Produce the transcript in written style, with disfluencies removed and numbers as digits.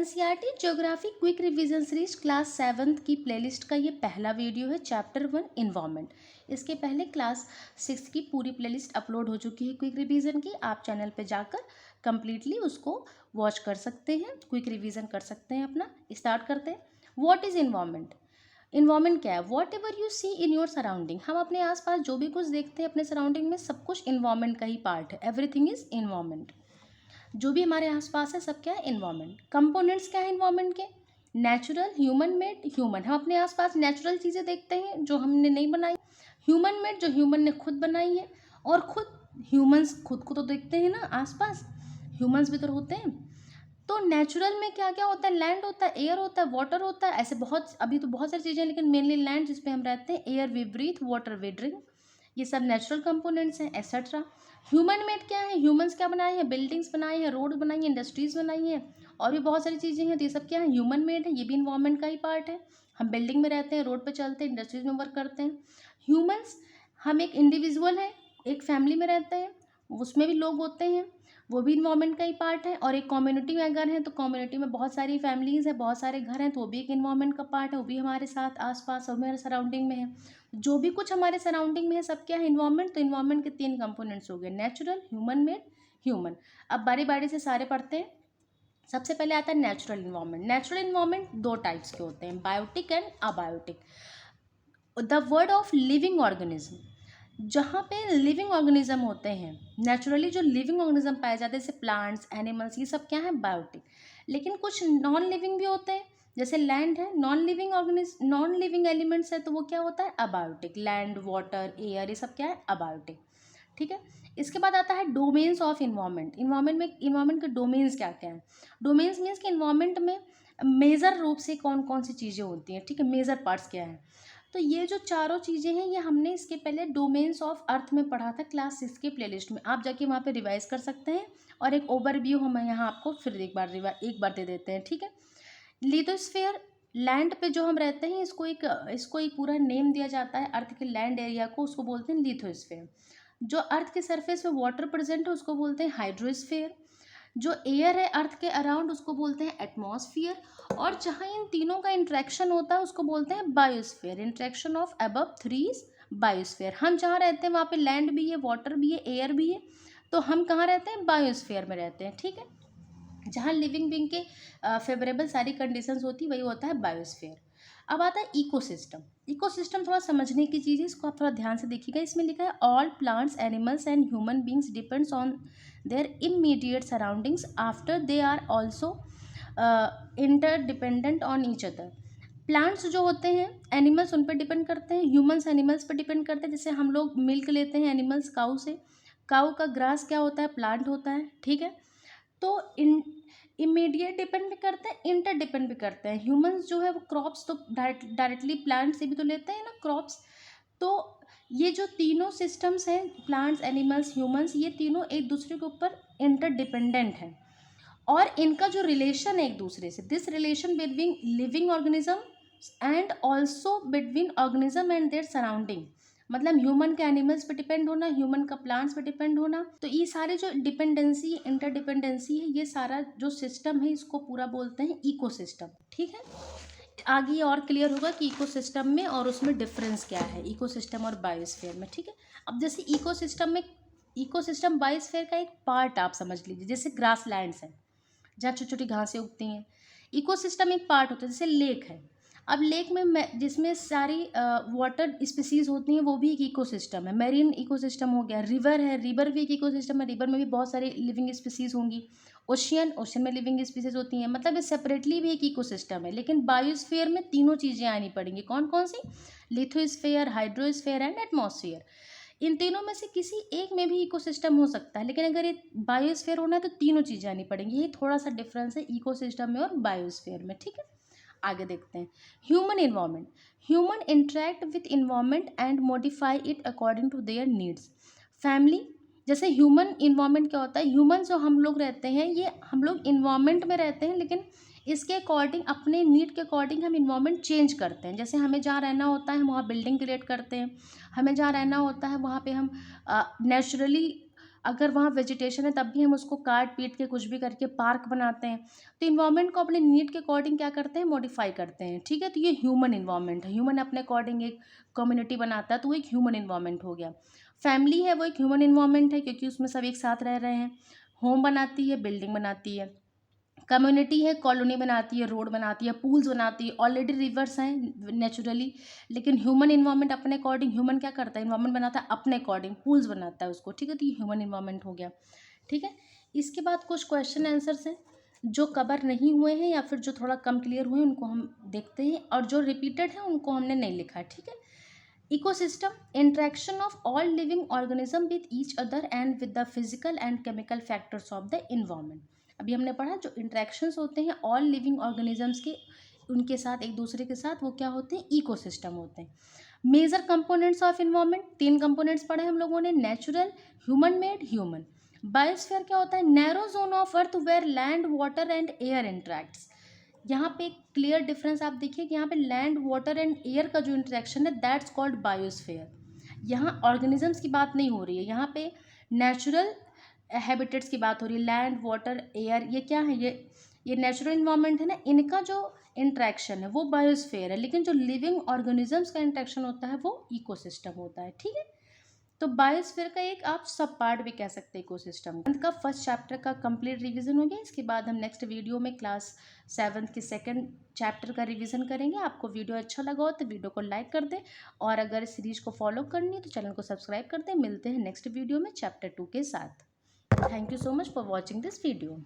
NCERT geography quick revision series class 7th की playlist का ये पहला वीडियो है। Chapter 1 environment. इसके पहले क्लास 6 की पूरी प्लेलिस्ट अपलोड हो चुकी है क्विक रिवीजन की। आप चैनल पे जाकर कंप्लीटली उसको वॉच कर सकते हैं, क्विक रिवीजन कर सकते हैं। अपना स्टार्ट करते हैं। What is environment? इन्वायरमेंट क्या है? Whatever you see in your surrounding. हम अपने आसपास जो भी कुछ देखते हैं अपने सराउंडिंग में, सब कुछ इन्वायरमेंट का ही पार्ट है। Everything is environment. जो भी हमारे आसपास है सब क्या है? इन्वायरमेंट। कंपोनेंट्स क्या है इन्वायरमेंट के? Natural, human made, human. हम अपने आसपास नेचुरल चीज़ें देखते हैं जो हमने नहीं बनाई। ह्यूमन मेड, जो ह्यूमन ने खुद बनाई है। और खुद ह्यूमंस खुद को तो देखते हैं ना आसपास, ह्यूमंस भी तो होते हैं। तो नेचुरल में क्या क्या होता है? लैंड होता है, एयर होता है, वाटर होता है। ऐसे बहुत, अभी तो बहुत सारी चीज़ें हैं, लेकिन मेनली लैंड जिसपे हम रहते हैं, air we breathe, water we drink, ये सब नेचुरल कंपोनेंट्स हैं एसेट्रा। ह्यूमन मेड क्या है? ह्यूमंस क्या बनाए हैं? बिल्डिंग्स बनाई हैं, रोड बनाई हैं, इंडस्ट्रीज बनाई हैं, और भी बहुत सारी चीज़ें हैं। तो ये सब क्या है? ह्यूमन मेड है। ये भी इन्वायरमेंट का ही पार्ट है। हम बिल्डिंग में रहते हैं, रोड पे चलते हैं, इंडस्ट्रीज में वर्क करते हैं। ह्यूमंस, हम एक इंडिविजुअल है, एक फैमिली में रहते हैं, उसमें भी लोग होते हैं, वो भी इन्वायरमेंट का ही पार्ट है। और एक कम्युनिटी में अगर है तो कम्युनिटी में बहुत सारी फैमिलीज़ हैं, बहुत सारे घर हैं, तो वो भी एक इन्वायरमेंट का पार्ट है। वो भी हमारे साथ आसपास, हमारे सराउंडिंग में है। जो भी कुछ हमारे सराउंडिंग में है सब क्या है? इन्वायरमेंट। तो इन्वायरमेंट के 3 कंपोनेंट्स हो गए, नेचुरल, ह्यूमन मेड, ह्यूमन। अब बारी बारी से सारे पढ़ते हैं। सबसे पहले आता है natural environment. Natural environment 2 types के होते हैं, biotic and abiotic. The word of living organism, जहाँ पे लिविंग ऑर्गेनिज्म होते हैं, नेचुरली जो लिविंग ऑर्गेनिज्म पाए जाते हैं, जैसे प्लांट्स, एनिमल्स, ये सब क्या है? बायोटिक। लेकिन कुछ नॉन लिविंग भी होते हैं, जैसे लैंड है, non living organism, non living elements है, तो वो क्या होता है? अबायोटिक। लैंड, वाटर, एयर, ये सब क्या है? अबायोटिक। ठीक है। इसके बाद आता है डोमेन्स ऑफ इन्वायरमेंट। इन्वायरमेंट में इन्वायरमेंट के डोमेन्स क्या क्या हैं? डोमेन्स मीन्स कि इन्वायरमेंट में मेजर रूप से कौन कौन सी चीज़ें होती हैं। ठीक है, मेजर पार्ट्स क्या हैं? तो ये जो चारों चीज़ें हैं, ये हमने इसके पहले डोमेन्स ऑफ अर्थ में पढ़ा था क्लास 6 के प्लेलिस्ट में। आप जाके वहाँ पे रिवाइज कर सकते हैं। और एक ओवरव्यू हम यहाँ आपको फिर एक बार दे देते हैं। ठीक है। लिथोस्फीयर, लैंड पे जो हम रहते हैं, इसको एक पूरा नेम दिया जाता है अर्थ के लैंड एरिया को, उसको बोलते हैं लिथोस्फीयर। जो अर्थ के सरफेस पे वाटर प्रेजेंट है उसको बोलते हैं हाइड्रोस्फीयर। जो एयर है अर्थ के अराउंड उसको बोलते हैं एटमॉस्फियर। और जहाँ इन तीनों का इंट्रैक्शन होता है उसको बोलते हैं biosphere. Interaction of above 3 biosphere. हम जहाँ रहते हैं वहाँ पे लैंड भी है, वाटर भी है, एयर भी है, तो हम कहाँ रहते हैं? बायोस्फीयर में रहते हैं। ठीक है। जहाँ लिविंग बीइंग के फेवरेबल सारी कंडीशंस होती है, वही होता है बायोस्फीयर। अब आता है इकोसिस्टम। इकोसिस्टम थोड़ा समझने की चीज़ है, इसको आप थोड़ा ध्यान से देखिएगा। इसमें लिखा है all plants, animals and human beings depends on their immediate surroundings after they are also interdependent on each other. Plants जो होते हैं, एनिमल्स उन पर डिपेंड करते हैं, ह्यूमंस एनिमल्स पर डिपेंड करते हैं। जैसे हम लोग मिल्क लेते हैं एनिमल्स काऊ से, काऊ का ग्रास क्या होता है? प्लांट होता है। ठीक है। तो इमीडिएट डिपेंड भी करते हैं, इंटर डिपेंड भी करते हैं। ह्यूमंस जो है वो क्रॉप्स तो डायरेक्टली प्लांट से भी तो लेते हैं ना क्रॉप्स। तो ये जो तीनों सिस्टम्स हैं, प्लांट्स, एनिमल्स, ह्यूमंस, ये तीनों एक दूसरे के ऊपर इंटर डिपेंडेंट हैं। और इनका जो रिलेशन है एक दूसरे से, this relation between living organism and also between organism and their surrounding, मतलब ह्यूमन का एनिमल्स पे डिपेंड होना, ह्यूमन का प्लांट्स पे डिपेंड होना। तो ये सारे जो डिपेंडेंसी, इंटरडिपेंडेंसी है, ये सारा जो सिस्टम है इसको पूरा बोलते हैं इकोसिस्टम। ठीक है। आगे ये और क्लियर होगा कि इकोसिस्टम में और उसमें डिफरेंस क्या है, इकोसिस्टम और बायोस्फीयर में। ठीक है। अब जैसे इकोसिस्टम बायोस्फीयर का एक पार्ट आप समझ लीजिए, जैसे ग्रास लैंड्स हैं जहाँ छोटी छोटी घासें उगती हैं, इकोसिस्टम एक पार्ट होता है। जैसे लेक है, अब लेक में जिसमें सारी वाटर स्पीसीज होती हैं, वो भी एक इकोसिस्टम है। मेरीन इकोसिस्टम हो गया। रिवर है, रिवर भी एक इकोसिस्टम है, रिवर में भी बहुत सारी लिविंग स्पीसीज होंगी। ओशियन में लिविंग स्पीसीज होती हैं, मतलब ये सेपरेटली भी एक इकोसिस्टम है। लेकिन बायोस्फीयर में तीनों चीज़ें आनी पड़ेंगी। कौन कौन सी? Lithosphere, hydrosphere and atmosphere. इन तीनों में से किसी एक में भी इकोसिस्टम हो सकता है, लेकिन अगर ये बायोस्फीयर होना है तो तीनों चीज़ें आनी पड़ेंगी। ये थोड़ा सा डिफरेंस है इकोसिस्टम में और बायोस्फीयर में। ठीक है। आगे देखते हैं। Human environment. Human interact with environment and modify it according to their needs. Family, जैसे ह्यूमन इन्वायरमेंट क्या होता है? ह्यूमन जो हम लोग रहते हैं, ये हम लोग इन्वायरमेंट में रहते हैं, लेकिन इसके अकॉर्डिंग, अपने नीड के अकॉर्डिंग हम इन्वायरमेंट चेंज करते हैं। जैसे हमें जहाँ रहना होता है हम वहाँ बिल्डिंग क्रिएट करते हैं, हमें जहाँ रहना होता है वहाँ पे हम नेचुरली अगर वहाँ वेजिटेशन है तब भी हम उसको काट पीट के कुछ भी करके पार्क बनाते हैं। तो इन्वायरमेंट को अपने नीड के अकॉर्डिंग क्या करते हैं, मॉडिफाई करते हैं, ठीक है। तो ये ह्यूमन इन्वायरमेंट है, ह्यूमन अपने अकॉर्डिंग एक कम्युनिटी बनाता है, तो वो एक ह्यूमन इन्वायरमेंट हो गया। फैमिली है वो एक ह्यूमन इन्वायरमेंट है, क्योंकि उसमें सब एक साथ रह रहे हैं। होम बनाती है, बिल्डिंग बनाती है। कम्युनिटी है, कॉलोनी बनाती है, रोड बनाती है, पूल्स बनाती है। ऑलरेडी रिवर्स हैं नेचुरली, लेकिन ह्यूमन इन्वायरमेंट अपने अकॉर्डिंग, ह्यूमन क्या करता है, इन्वायरमेंट बनाता है अपने अकॉर्डिंग, पूल्स बनाता है उसको, ठीक है। तो ये ह्यूमन इन्वायरमेंट हो गया, ठीक है। इसके बाद कुछ क्वेश्चन आंसर्स हैं जो कवर नहीं हुए हैं या फिर जो थोड़ा कम क्लियर हुए हैं, उनको हम देखते हैं, और जो रिपीटेड है उनको हमने नहीं लिखा है, ठीक है। Ecosystem, interaction of all living organism with each other and with the physical and chemical factors of the environment. अभी हमने पढ़ा जो इंट्रैक्शंस होते हैं ऑल लिविंग ऑर्गेनिजम्स के, उनके साथ, एक दूसरे के साथ, वो क्या होते हैं, इकोसिस्टम होते हैं। Major components of environment, 3 components पढ़े हम लोगों ने, natural, human made, human. Biosphere क्या होता है, narrow zone of earth where land water and air interacts. यहाँ पे एक क्लियर डिफरेंस आप देखिए कि यहाँ पे लैंड वाटर एंड एयर का जो इंटरेक्शन है दैट्स कॉल्ड बायोस्फीयर। यहाँ ऑर्गेनिजम्स की बात नहीं हो रही है, यहाँ पे नेचुरल हैबिटेट्स की बात हो रही है। लैंड वाटर एयर ये क्या है, ये नेचुरल इन्वायरमेंट है ना, इनका जो इंट्रैक्शन है वो बायोस्फीयर है, लेकिन जो लिविंग ऑर्गेनिजम्स का इंट्रैक्शन होता है वो इकोसिस्टम होता है, ठीक है। तो बायोस्फीयर का एक आप सब पार्ट भी कह सकते हैं इकोसिस्टम का। फर्स्ट चैप्टर का कंप्लीट रिवीजन हो गया। इसके बाद हम नेक्स्ट वीडियो में क्लास 7 के सेकंड चैप्टर का रिवीजन करेंगे। आपको वीडियो अच्छा लगा हो तो वीडियो को लाइक कर दें, और अगर सीरीज को फॉलो करनी है तो चैनल को सब्सक्राइब कर दें। मिलते हैं नेक्स्ट वीडियो में चैप्टर 2 के साथ। Thank you so much for watching this video.